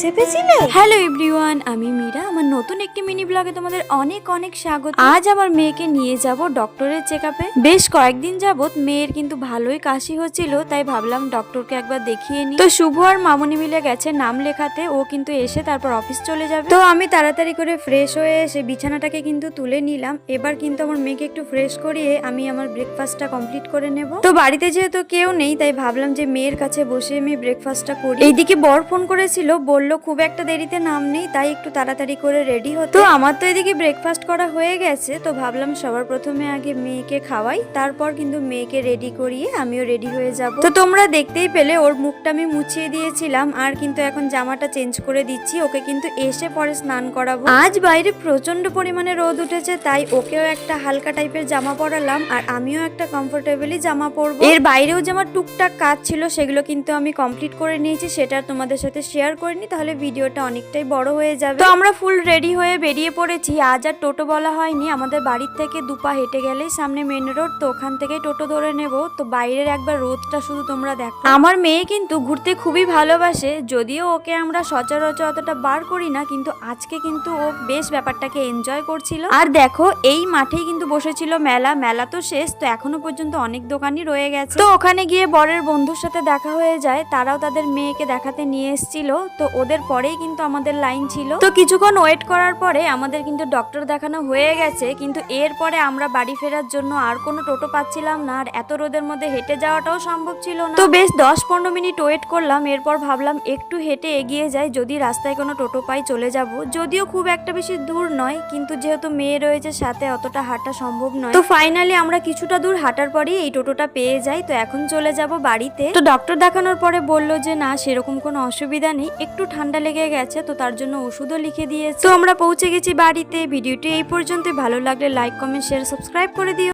চেপেছিলে? Hello everyone, আমি মীরা। আমার নতুন একটি মিনি ব্লগে তোমাদের অনেক অনেক স্বাগত। আজ আমার মেয়েকে নিয়ে যাব ডক্টরের চেকআপে। বেশ কয়েকদিন যাবত মেয়ের কিন্তু ভালোই কাশি হচ্ছিল, তাই ভাবলাম ডক্টরকে একবার দেখিয়ে নিই। তো শুভ আর মামনি মিলে গেছে নাম লেখাতে, ও কিন্তু এসে তারপর অফিস চলে যাবে। তো আমি তাড়াতাড়ি করে ফ্রেশ হয়ে এসে বিছানাটাকে কিন্তু তুলে নিলাম। এবার কিন্তু আমার মেয়েকে একটু ফ্রেশ করিয়ে আমি আমার ব্রেকফাস্টটা কমপ্লিট করে নেব। তো বাড়িতে যেহেতু কেউ নেই, তাই ভাবলাম যে মেয়ের কাছে বসে আমি ব্রেকফাস্টটা করি। এইদিকে বর ফোন করেছিল, বলল খুব একটা দেরিতে নাম নেই, তাই একটু তাড়াতাড়ি করে রেডি হতো। তো আমার তো এদিকে ব্রেকফাস্ট করা হয়ে গেছে, তো ভাবলাম সবার প্রথমে আগে মেয়েকে খাওয়াই, তারপর কিন্তু মেয়েকে রেডি করিয়ে আমিও রেডি হয়ে যাব। তো তোমরা দেখতেই পেলে ওর মুখটা আমি মুছিয়ে দিয়েছিলাম, আর কিন্তু এখন জামাটা চেঞ্জ করে দিচ্ছি। ওকে কিন্তু এসে পরে স্নান করাবো। আজ বাইরে প্রচন্ড পরিমাণে রোদ উঠেছে, তাই ওকেও একটা হালকা টাইপের জামা পরালাম, আর আমিও একটা কমফোর্টেবলি জামা পরবো। এর বাইরেও যে আমার টুকটাক কাজ ছিল সেগুলো কিন্তু আমি কমপ্লিট করে নিয়েছি, সেটা তোমাদের সাথে শেয়ার করিনি, তাহলে ভিডিওটা অনেকটাই বড় হয়ে যাবে। তো আমরা ফুল রেডি হয়ে বেরিয়ে পড়েছি। আজ আর টোটো বলা হয়নি, আমাদের বাড়ির থেকে দুপা হেঁটে গেলেই সামনে মেন রোড, তো ওখান থেকে টোটো ধরে নেব। তো বাইরের একবার রোদটা শুধু তোমরা দেখো। আমার মেয়ে কিন্তু ঘুরতে খুবই ভালোবাসে, যদিও ওকে আমরা সচরাচর অতটা বার করি না, কিন্তু আজকে কিন্তু ও বেশ ব্যাপারটাকে এনজয় করছিল। আর দেখো এই মাঠেই কিন্তু বসেছিল মেলা। মেলা তো শেষ, তো এখনো পর্যন্ত অনেক দোকানই রয়ে গেছে। তো ওখানে গিয়ে বরের বন্ধুর সাথে দেখা হয়ে যায়, তারাও তাদের মেয়েকে দেখাতে নিয়ে এসেছিল। তো ওদের পরেই কিন্তু আমাদের লাইন ছিল। তো কিছুক্ষণ ওয়েট করার পরে আমাদের কিন্তু ডক্টর দেখানো হয়ে গেছে, কিন্তু এরপরে আমরা বাড়ি ফেরার জন্য আর কোনো টোটো পাচ্ছিলাম না, আর এত রোদের মধ্যে হেঁটে যাওয়াটাও সম্ভব ছিল না। তো বেশ 10-15 মিনিট ওয়েট করলাম, এরপর ভাবলাম একটু হেঁটে এগিয়ে যাই, যদি রাস্তায় কোনো টোটো পাই চলে যাব। যদিও খুব একটা বেশি দূর নয়, কিন্তু যেহেতু মেয়ে রয়েছে সাথে অতটা হাঁটা সম্ভব নয়। তো ফাইনালি আমরা কিছুটা দূর হাঁটার পরেই এই টোটোটা পেয়ে যাই। তো এখন চলে যাব বাড়িতে। তো ডক্টর দেখানোর পরে বলল যে না, সেরকম কোনো অসুবিধা নেই, একটু ঠান্ডা লেগে গেছে, তো তার জন্য ওষুধও লিখে দিয়েছে। তো আমরা পৌঁছে গেছি বাড়িতে। ভিডিওটি এই পর্যন্তই। ভালো লাগলে লাইক, কমেন্ট, শেয়ার, সাবস্ক্রাইব করে দিও।